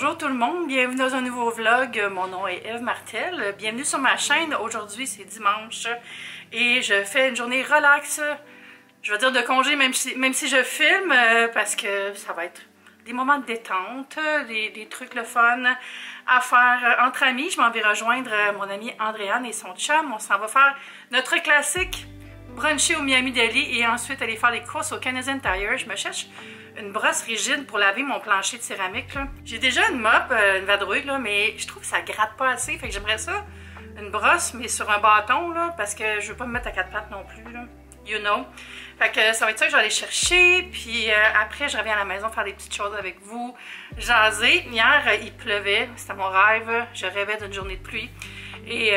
Bonjour tout le monde, bienvenue dans un nouveau vlog. Mon nom est Eve Martel. Bienvenue sur ma chaîne. Aujourd'hui c'est dimanche et je fais une journée relax. Je vais dire de congé même si je filme parce que ça va être des moments de détente, des trucs le fun à faire entre amis. Je m'en vais rejoindre mon amie Andréane et son chum. On s'en va faire notre classique bruncher au Miami Deli et ensuite aller faire des courses au Canadian Tire. Je me cherche une brosse rigide pour laver mon plancher de céramique. J'ai déjà une mop, une vadrouille, là, mais je trouve que ça gratte pas assez. Fait que j'aimerais ça, une brosse, mais sur un bâton, là, parce que je veux pas me mettre à quatre pattes non plus. Là. You know. Fait que ça va être ça que je vais aller chercher. Puis après, je reviens à la maison faire des petites choses avec vous. Jaser. Hier, il pleuvait. C'était mon rêve. Je rêvais d'une journée de pluie. Et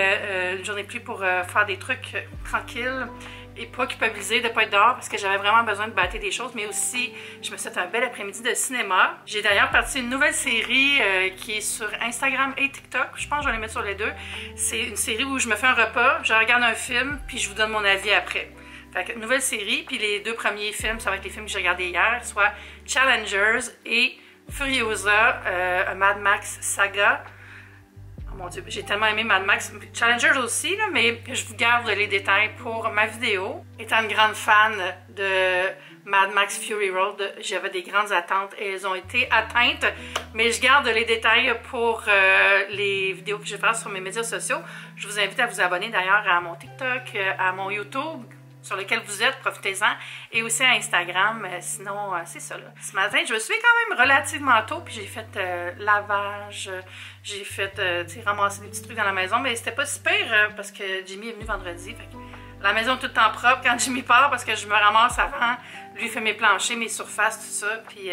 une journée de pluie pour faire des trucs tranquilles. Et pas culpabiliser de ne pas être dehors parce que j'avais vraiment besoin de battre des choses, mais aussi je me suis fait un bel après-midi de cinéma. J'ai d'ailleurs parti une nouvelle série qui est sur Instagram et TikTok. Je pense que je vais les mettre sur les deux. C'est une série où je me fais un repas, je regarde un film, puis je vous donne mon avis après. Fait que nouvelle série, puis les deux premiers films, ça va être les films que j'ai regardés hier, soit Challengers et Furiosa, un Mad Max saga. Oh mon Dieu, j'ai tellement aimé Mad Max. Challengers aussi, là, mais je vous garde les détails pour ma vidéo. Étant une grande fan de Mad Max Fury Road, j'avais des grandes attentes et elles ont été atteintes. Mais je garde les détails pour les vidéos que je vais faire sur mes médias sociaux. Je vous invite à vous abonner d'ailleurs à mon TikTok, à mon YouTube, sur lequel vous êtes, profitez-en, et aussi à Instagram, sinon c'est ça là. Ce matin, je me suis quand même relativement tôt, puis j'ai fait lavage, j'ai fait ramasser des petits trucs dans la maison, mais c'était pas super parce que Jimmy est venu vendredi, fait que la maison est tout le temps propre quand Jimmy part parce que je me ramasse avant, lui fait mes planchers, mes surfaces, tout ça, puis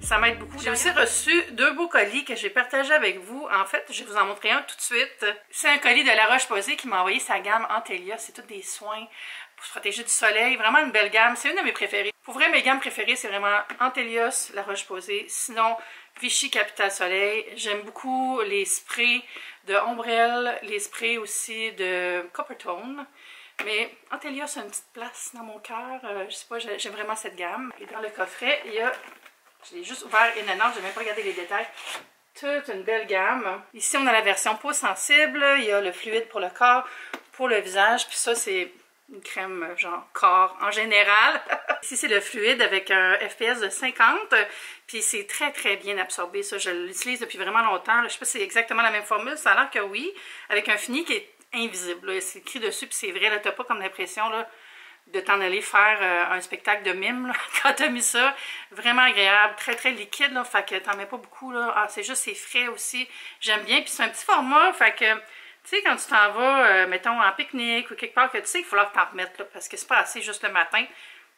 ça m'aide beaucoup. J'ai aussi reçu deux beaux colis que j'ai partagés avec vous. En fait, je vais vous en montrer un tout de suite. C'est un colis de La Roche-Posay qui m'a envoyé sa gamme Antelia, c'est tous des soins pour se protéger du soleil, vraiment une belle gamme, c'est une de mes préférées. Pour vrai, mes gammes préférées, c'est vraiment Antelios, La Roche-Posay, sinon Vichy Capital Soleil. J'aime beaucoup les sprays de Ombrelle, les sprays aussi de Coppertone. Mais Antelios a une petite place dans mon cœur, je sais pas, j'aime vraiment cette gamme. Et dans le coffret, il y a, je l'ai juste ouvert et non, je n'ai même pas regardé les détails, toute une belle gamme. Ici, on a la version peau sensible, il y a le fluide pour le corps, pour le visage, puis ça, c'est une crème genre corps en général. Ici, c'est le fluide avec un FPS de 50. Puis c'est très, très bien absorbé. Ça, je l'utilise depuis vraiment longtemps. Je sais pas si c'est exactement la même formule. Ça a l'air que oui. Avec un fini qui est invisible. C'est écrit dessus, puis c'est vrai. Là, t'as pas comme l'impression de t'en aller faire un spectacle de mime là, quand t'as mis ça. Vraiment agréable. Très, très liquide. Là, fait que t'en mets pas beaucoup. Là. Ah, c'est juste, c'est frais aussi. J'aime bien. Puis c'est un petit format. Fait que tu sais, quand tu t'en vas, mettons, en pique-nique ou quelque part, que tu sais qu'il faut que tu en remettes, là, parce que c'est pas assez juste le matin.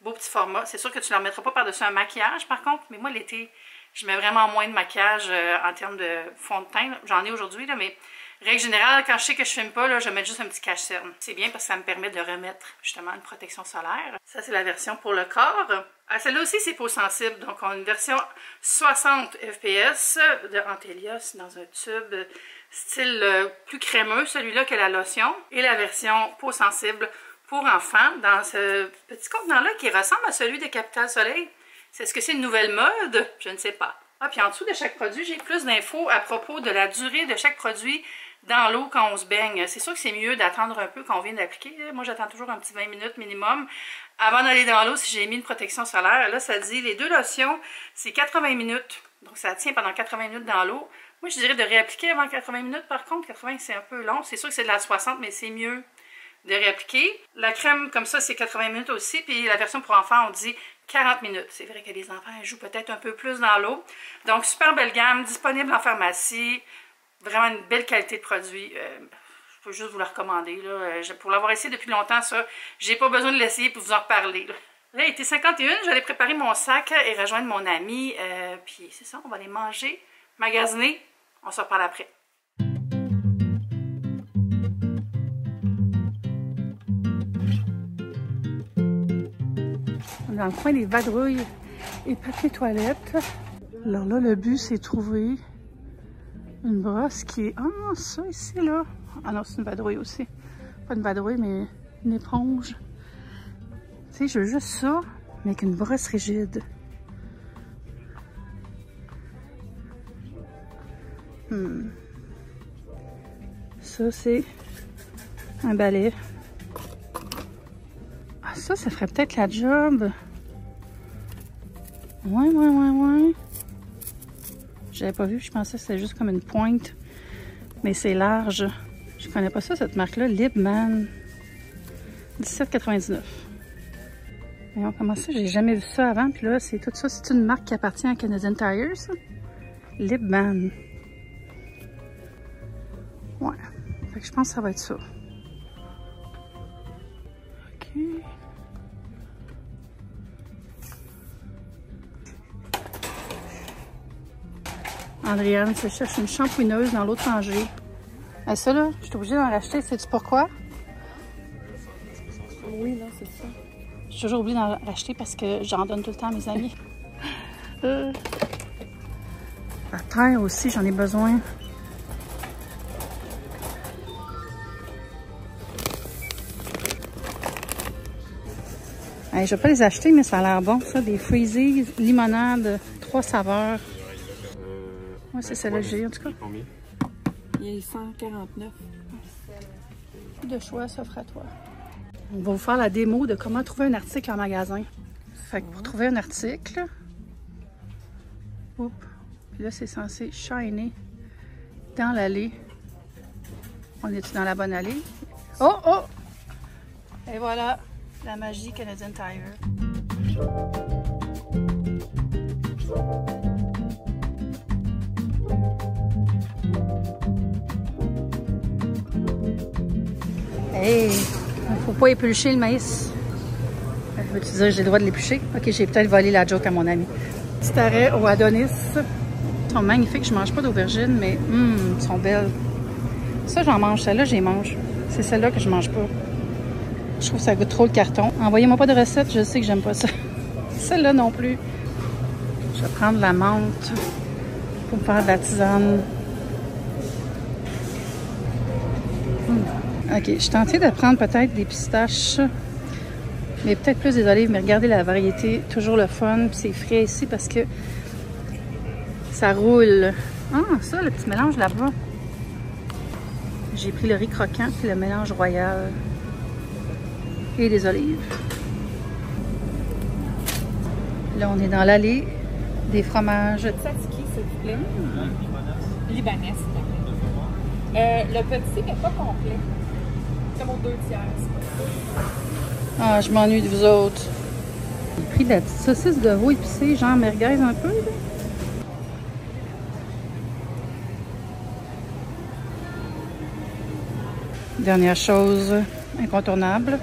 Beau petit format. C'est sûr que tu ne le remettras pas par-dessus un maquillage, par contre, mais moi, l'été, je mets vraiment moins de maquillage en termes de fond de teint. J'en ai aujourd'hui, mais règle générale, quand je sais que je filme pas, là, je mets juste un petit cache-cerne. C'est bien parce que ça me permet de remettre, justement, une protection solaire. Ça, c'est la version pour le corps. Ah, celle-là aussi, c'est peau sensible. Donc, on a une version 60 FPS de Antelios dans un tube style plus crémeux, celui-là que la lotion, et la version peau sensible pour enfants dans ce petit contenant-là qui ressemble à celui de Capital Soleil. Est-ce que c'est une nouvelle mode? Je ne sais pas. Ah, puis en dessous de chaque produit, j'ai plus d'infos à propos de la durée de chaque produit dans l'eau quand on se baigne. C'est sûr que c'est mieux d'attendre un peu quand on vient d'appliquer. Moi, j'attends toujours un petit 20 minutes minimum avant d'aller dans l'eau si j'ai mis une protection solaire. Là, ça dit les deux lotions, c'est 80 minutes. Donc, ça tient pendant 80 minutes dans l'eau. Moi, je dirais de réappliquer avant 80 minutes. Par contre, 80, c'est un peu long. C'est sûr que c'est de la 60, mais c'est mieux de réappliquer. La crème, comme ça, c'est 80 minutes aussi. Puis la version pour enfants, on dit 40 minutes. C'est vrai que les enfants jouent peut-être un peu plus dans l'eau. Donc, super belle gamme, disponible en pharmacie. Vraiment une belle qualité de produit. Je peux juste vous la recommander. Là. Pour l'avoir essayé depuis longtemps, ça, j'ai pas besoin de l'essayer pour vous en reparler. Là, il était 51. J'allais préparer mon sac et rejoindre mon ami. Puis c'est ça, on va aller manger, magasiner. On se reparle après. On est dans le coin des vadrouilles et papier toilette. Alors là, le but, c'est de trouver une brosse qui est... Ah, ça ici, là. Ah non, c'est une vadrouille aussi. Pas une vadrouille, mais une éponge. Tu sais, je veux juste ça, mais avec une brosse rigide. Ça, c'est un balai. Ah, ça ferait peut-être la job. Ouais. J'avais pas vu, je pensais que c'était juste comme une pointe. Mais c'est large. Je connais pas ça, cette marque-là. Libman. 17,99. Voyons comment ça, j'ai jamais vu ça avant. Puis là, c'est tout ça. C'est une marque qui appartient à Canadian Tire, ça? Libman. Ouais. Fait que je pense que ça va être ça. OK. Andréane se cherche une shampouineuse dans l'autre rangée. Et ça, là, je suis obligée d'en racheter. Sais-tu pourquoi? Oui, non, c'est ça. Je suis toujours obligée d'en racheter parce que j'en donne tout le temps à mes amis. La terre aussi, j'en ai besoin. Hey, je vais pas les acheter, mais ça a l'air bon, ça. Des freezies, limonade, 3 saveurs. Ouais, c'est celle-là que j'ai, en tout cas. Combien? Il est 149. Tout de choix s'offre à toi. On va vous faire la démo de comment trouver un article en magasin. Fait que pour trouver un article, oups, puis là c'est censé shiner dans l'allée. On est-tu dans la bonne allée? Oh, oh! Et voilà, la magie Canadian Tire. Hey! Faut pas éplucher le maïs. Veux-tu dire que j'ai le droit de l'éplucher? Ok, j'ai peut-être volé la joke à mon ami. Petit arrêt au Adonis. Ils sont magnifiques. Je mange pas d'aubergines, mais ils sont belles. Ça, j'en mange. Celle-là, j'y mange. C'est celle-là que je mange pas. Je trouve que ça goûte trop le carton. Envoyez-moi pas de recette, je sais que j'aime pas ça. Celle-là non plus. Je vais prendre la menthe pour me faire de la tisane. Ok, je suis tentée de prendre peut-être des pistaches, mais peut-être plus des olives. Mais regardez la variété, toujours le fun. Puis c'est frais ici parce que ça roule. Ah, ça, le petit mélange là-bas. J'ai pris le riz croquant puis le mélange royal. Et des olives. Là, on est dans l'allée des fromages. Tzatziki, s'il vous plaît. Libanais, s'il vous plaît. Le petit n'est pas complet. Comme aux 2 tiers. Ah, je m'ennuie de vous autres. J'ai pris de la petite saucisse de veau épicée, genre merguez un peu. Là. Dernière chose incontournable.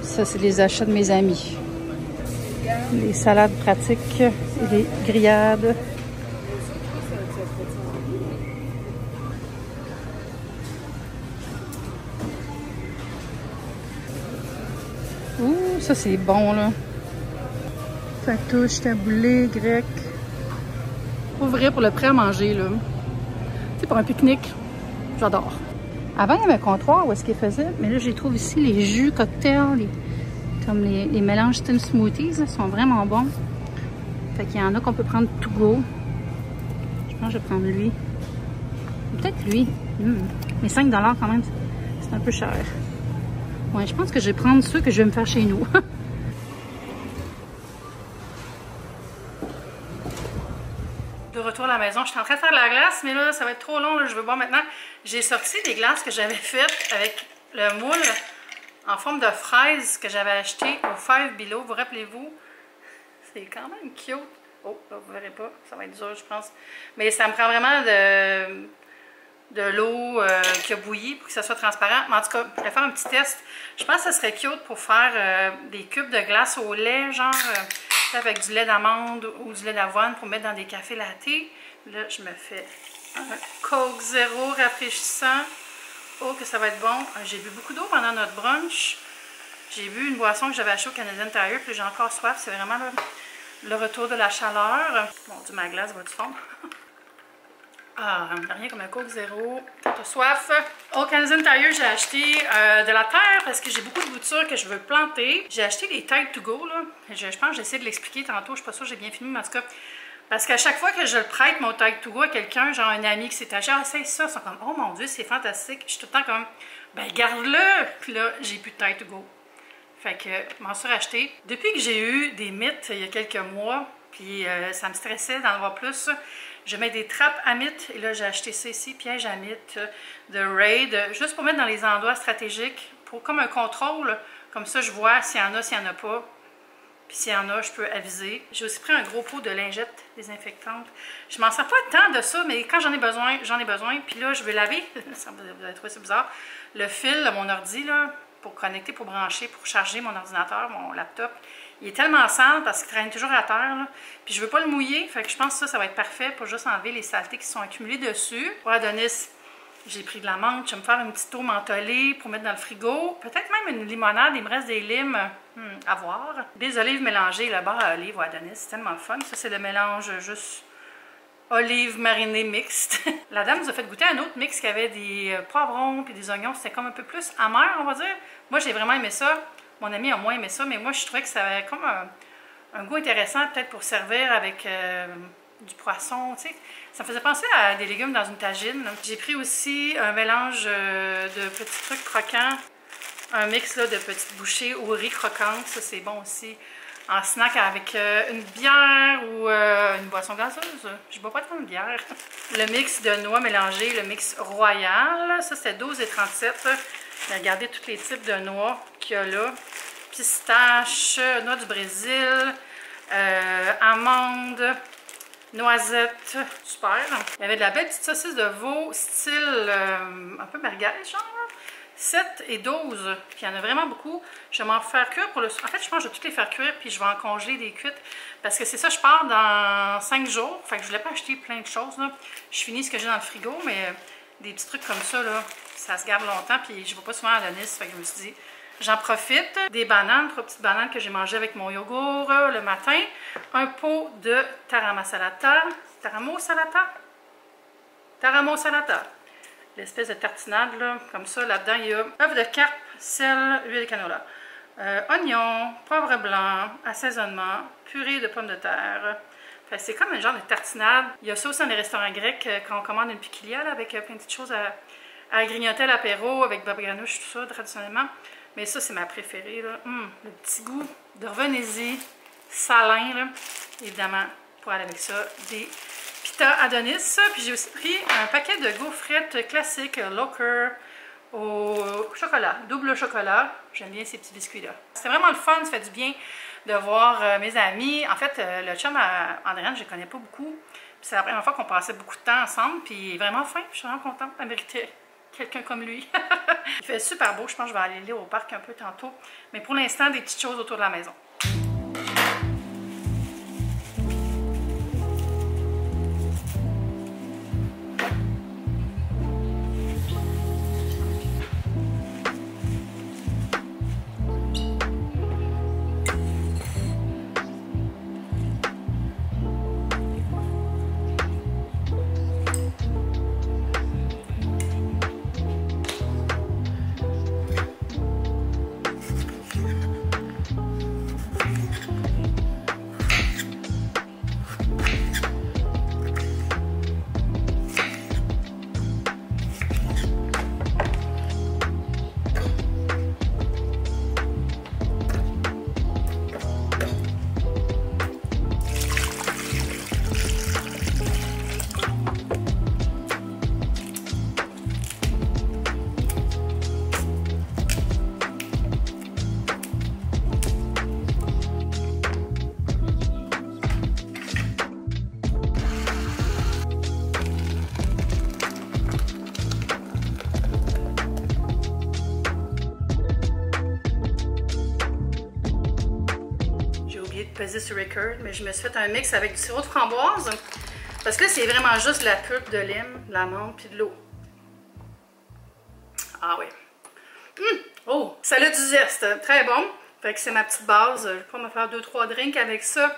Ça, c'est les achats de mes amis. Les salades pratiques et les grillades. Ouh, ça c'est bon là. Fatouche, taboulé, grec. Pour vrai, pour le prêt à manger là. Tu sais, pour un pique-nique, j'adore. Avant, il y avait un comptoir où est-ce qu'ils faisaient, mais là, je les trouve ici, les jus cocktails, comme les mélanges Tim Smoothies, là, sont vraiment bons. Fait qu'il y en a qu'on peut prendre to go. Je pense que je vais prendre lui. Peut-être lui. Mais 5 $ quand même, c'est un peu cher. Ouais, je pense que je vais prendre ceux que je vais me faire chez nous. De retour à la maison, je suis en train de faire de la glace, mais là, ça va être trop long, là, je veux boire maintenant. J'ai sorti des glaces que j'avais faites avec le moule en forme de fraise que j'avais acheté au Five Below. Vous rappelez-vous? C'est quand même cute. Oh, là, vous verrez pas, ça va être dur, je pense. Mais ça me prend vraiment de l'eau qui a bouilli pour que ça soit transparent. Mais en tout cas, je vais faire un petit test. Je pense que ça serait cute pour faire des cubes de glace au lait, genre avec du lait d'amande ou du lait d'avoine pour mettre dans des cafés latte. Là, je me fais un Coke Zéro rafraîchissant. Oh, que ça va être bon. J'ai bu beaucoup d'eau pendant notre brunch. J'ai bu une boisson que j'avais achetée au Canadian Tire, puis j'ai encore soif. C'est vraiment le retour de la chaleur. Bon, du ma glace va du fond. Ah, rien comme un Coke Zéro. T'as soif. Au Canadian Tire, j'ai acheté de la terre parce que j'ai beaucoup de boutures que je veux planter. J'ai acheté des Tide to Go, là. Je pense que j'essaie de l'expliquer tantôt. Je suis pas sûre que j'ai bien fini, mais en tout cas... Parce qu'à chaque fois que je le prête, mon Tide to Go, à quelqu'un, genre un ami qui s'est acheté, ah, c'est ça, ils sont comme, oh mon Dieu, c'est fantastique. Je suis tout le temps comme, ben garde-le. Puis là, j'ai plus de Tide to Go. Fait que, je m'en suis racheté. Depuis que j'ai eu des mythes il y a quelques mois, puis ça me stressait d'en avoir plus, je mets des trappes à mythes. Et là, j'ai acheté ça ici, piège à mythes de Raid, juste pour mettre dans les endroits stratégiques, pour comme un contrôle. Comme ça, je vois s'il y en a, s'il n'y en a pas. Puis s'il y en a, je peux aviser. J'ai aussi pris un gros pot de lingettes désinfectantes. Je m'en sers pas tant de ça, mais quand j'en ai besoin, j'en ai besoin. Puis là, je vais laver, vous allez trouver ça bizarre, le fil de mon ordi, là, pour connecter, pour brancher, pour charger mon ordinateur, mon laptop. Il est tellement sale parce qu'il traîne toujours à terre, là. Puis je veux pas le mouiller, fait que je pense que ça va être parfait pour juste enlever les saletés qui sont accumulées dessus. Pour Adonis, j'ai pris de la menthe, je vais me faire une petite eau mentholée pour mettre dans le frigo. Peut-être même une limonade, il me reste des limes à voir. Des olives mélangées, le beurre à olive ou Adonis, c'est tellement le fun. Ça, c'est le mélange juste olive marinée mixte. La dame nous a fait goûter un autre mix qui avait des poivrons puis des oignons. C'était comme un peu plus amer, on va dire. Moi, j'ai vraiment aimé ça. Mon ami a moins aimé ça, mais moi, je trouvais que ça avait comme un goût intéressant, peut-être pour servir avec du poisson, tu sais. Ça me faisait penser à des légumes dans une tagine. J'ai pris aussi un mélange de petits trucs croquants, un mix là, de petites bouchées au riz croquante. Ça, c'est bon aussi en snack avec une bière ou une boisson gazeuse. Je bois pas tant de bière. Le mix de noix mélangées, le mix royal. Ça, c'était 12,37 $. Regardez tous les types de noix qu'il y a là. Pistache, noix du Brésil, amandes, noisettes, super. Il y avait de la belle petite saucisse de veau, style un peu merguez, genre. 7 et 12, puis il y en a vraiment beaucoup. Je vais m'en faire cuire pour le... En fait, je pense que je vais toutes les faire cuire, puis je vais en congeler des cuites. Parce que c'est ça, je pars dans 5 jours. Fait que je voulais pas acheter plein de choses, là. Je finis ce que j'ai dans le frigo, mais des petits trucs comme ça, là, ça se garde longtemps, puis je ne vais pas souvent à Adonis, fait que je me suis dit... J'en profite. Des bananes, 3 petites bananes que j'ai mangées avec mon yogourt le matin. Un pot de tarama salata. Taramo salata? Taramo salata. L'espèce de tartinade, là, comme ça. Là-dedans, il y a œuf de carpe, sel, huile de canola. Oignon, poivre blanc, assaisonnement, purée de pommes de terre. Enfin, c'est comme un genre de tartinade. Il y a ça aussi dans les restaurants grecs quand on commande une piquilia là, avec plein de petites choses à grignoter à l'apéro avec baba ganoush, tout ça, traditionnellement. Mais ça, c'est ma préférée, là. Le petit goût de revenez-y, salin, là. Évidemment, pour aller avec ça, des pita Adonis. Puis j'ai aussi pris un paquet de gaufrettes classiques Locker au chocolat, double chocolat. J'aime bien ces petits biscuits-là. C'est vraiment le fun, ça fait du bien de voir mes amis. En fait, le chum à Andréane, je ne connais pas beaucoup. C'est la première fois qu'on passait beaucoup de temps ensemble. Puis il est vraiment fin, je suis vraiment contente. La vérité. Quelqu'un comme lui. Il fait super beau, je pense que je vais aller lire au parc un peu tantôt. Mais pour l'instant, des petites choses autour de la maison. Peser sur record, mais je me suis fait un mix avec du sirop de framboise parce que là c'est vraiment juste la pulpe de lime, de la menthe puis de l'eau. Ah oui. Oh, salade du zeste, très bon. Fait que c'est ma petite base. Je vais pas me faire 2-3 drinks avec ça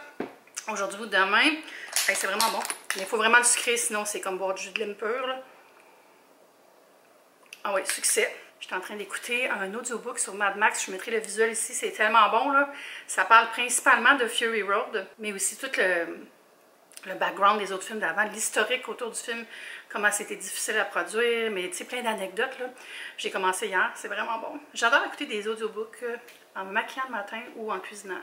aujourd'hui ou demain. C'est vraiment bon. Mais il faut vraiment le sucrer, sinon c'est comme boire du jus de lime pur, là. Ah oui, succès. J'étais en train d'écouter un audiobook sur Mad Max. Je mettrai le visuel ici. C'est tellement bon, là. Ça parle principalement de Fury Road, mais aussi tout le background des autres films d'avant, l'historique autour du film, comment c'était difficile à produire, mais tu sais, plein d'anecdotes, là. J'ai commencé hier. C'est vraiment bon. J'adore écouter des audiobooks en me maquillant le matin ou en cuisinant.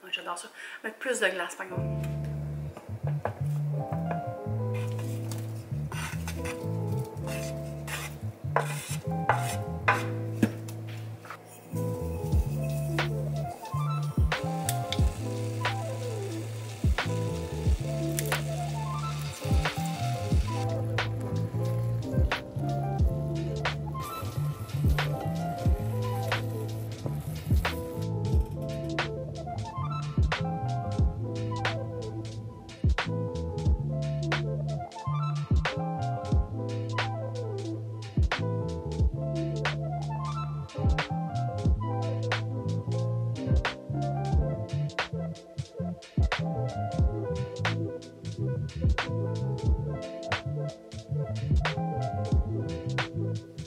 Ouais, j'adore ça. Mettre plus de glace, par exemple.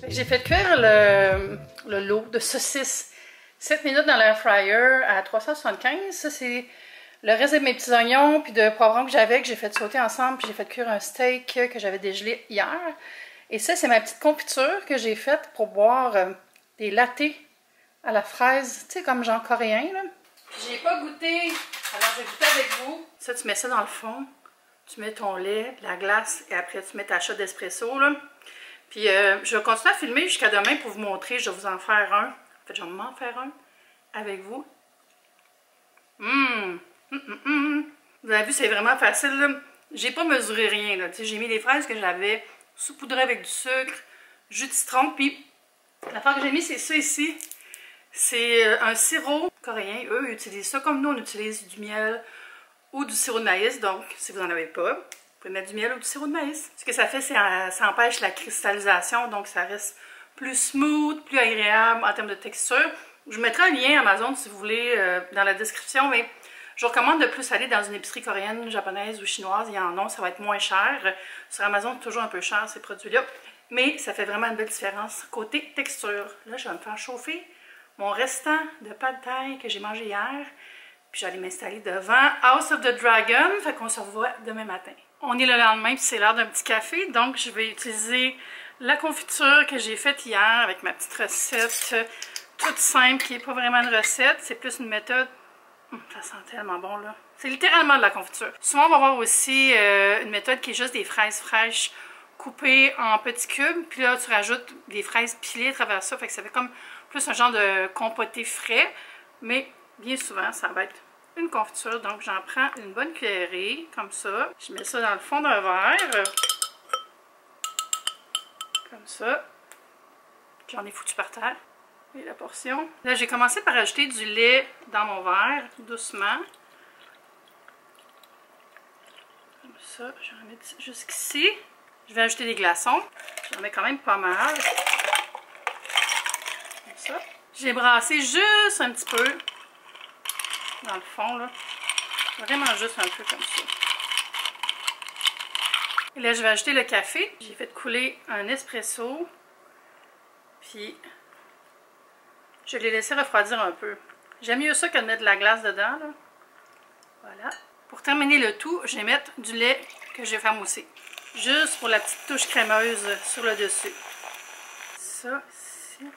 J'ai fait cuire le lot de saucisses 7 minutes dans l'air fryer à 375. Ça, c'est le reste de mes petits oignons puis de poivrons que j'avais, que j'ai fait sauter ensemble. Puis j'ai fait cuire un steak que j'avais dégelé hier. Et ça, c'est ma petite confiture que j'ai faite pour boire des lattés à la fraise, tu sais, comme genre coréen, là. J'ai pas goûté, alors je vais goûter avec vous. Ça, tu mets ça dans le fond. Tu mets ton lait, la glace, et après tu mets ta shot d'espresso, là. Puis je vais continuer à filmer jusqu'à demain pour vous montrer. Je vais vous en faire un. En fait, je vais m'en faire un avec vous. Vous avez vu, c'est vraiment facile. J'ai pas mesuré rien. J'ai mis les fraises que j'avais saupoudrées avec du sucre, jus de citron. Puis l'affaire que j'ai mis, c'est ça ici. C'est un sirop coréen. Eux, ils utilisent ça comme nous, on utilise du miel ou du sirop de maïs. Donc, si vous n'en avez pas, vous pouvez mettre du miel ou du sirop de maïs. Ce que ça fait, c'est ça empêche la cristallisation. Donc, ça reste plus smooth, plus agréable en termes de texture. Je vous mettrai un lien Amazon si vous voulez dans la description. Mais je vous recommande de plus aller dans une épicerie coréenne, japonaise ou chinoise. Il y en a, ça va être moins cher. Sur Amazon, c'est toujours un peu cher ces produits-là. Mais ça fait vraiment une belle différence côté texture. Là, je vais me faire chauffer mon restant de pad thai que j'ai mangé hier. Puis j'allais m'installer devant House of the Dragon. Fait qu'on se revoit demain matin. On est le lendemain, puis c'est l'heure d'un petit café. Donc, je vais utiliser la confiture que j'ai faite hier avec ma petite recette toute simple, qui n'est pas vraiment une recette. C'est plus une méthode. Ça sent tellement bon, là. C'est littéralement de la confiture. Souvent, on va voir aussi une méthode qui est juste des fraises fraîches coupées en petits cubes. Puis là, tu rajoutes des fraises pilées à travers ça. Fait que ça fait comme plus un genre de compoté frais. Mais bien souvent, ça va être une confiture. Donc, j'en prends une bonne cuillerée, comme ça. Je mets ça dans le fond d'un verre. Comme ça. J'en ai foutu par terre. Et la portion. Là, j'ai commencé par ajouter du lait dans mon verre, doucement. Comme ça. J'en mets jusqu'ici. Je vais ajouter des glaçons. J'en mets quand même pas mal. Comme ça. J'ai brassé juste un petit peu. Dans le fond, là. Vraiment juste un peu comme ça. Et là, je vais ajouter le café. J'ai fait couler un espresso. Puis, je l'ai laissé refroidir un peu. J'aime mieux ça que de mettre de la glace dedans, là. Voilà. Pour terminer le tout, je vais mettre du lait que j'ai fait mousser. Juste pour la petite touche crémeuse sur le dessus. Ça, ici.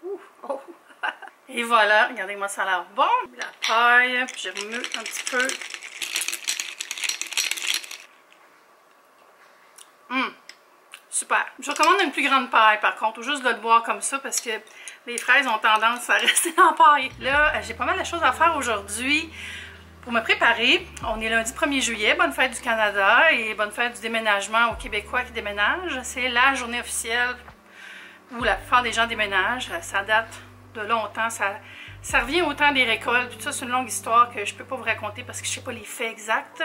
Ouh! Oh! Et voilà, regardez-moi, ça a l'air bon. La paille, puis je remue un petit peu. Super. Je recommande une plus grande paille par contre, ou juste de le boire comme ça parce que les fraises ont tendance à rester en paille. Là, j'ai pas mal de choses à faire aujourd'hui pour me préparer. On est lundi 1er juillet, bonne fête du Canada et bonne fête du déménagement aux Québécois qui déménagent. C'est la journée officielle où la plupart des gens déménagent. Ça date de longtemps, ça revient au temps des récoltes. Tout ça, c'est une longue histoire que je peux pas vous raconter parce que je sais pas les faits exacts.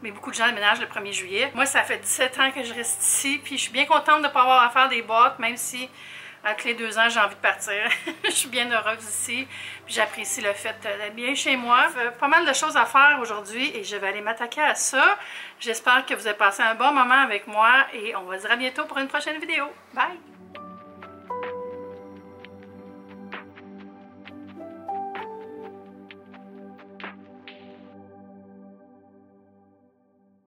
Mais beaucoup de gens déménagent le 1er juillet. Moi, ça fait 17 ans que je reste ici, puis je suis bien contente de ne pas avoir à faire des boîtes, même si Entre les 2 ans, j'ai envie de partir. Je suis bien heureuse ici. J'apprécie le fait d'être bien chez moi. Pas mal de choses à faire aujourd'hui et je vais aller m'attaquer à ça. J'espère que vous avez passé un bon moment avec moi et on va se dire à bientôt pour une prochaine vidéo. Bye!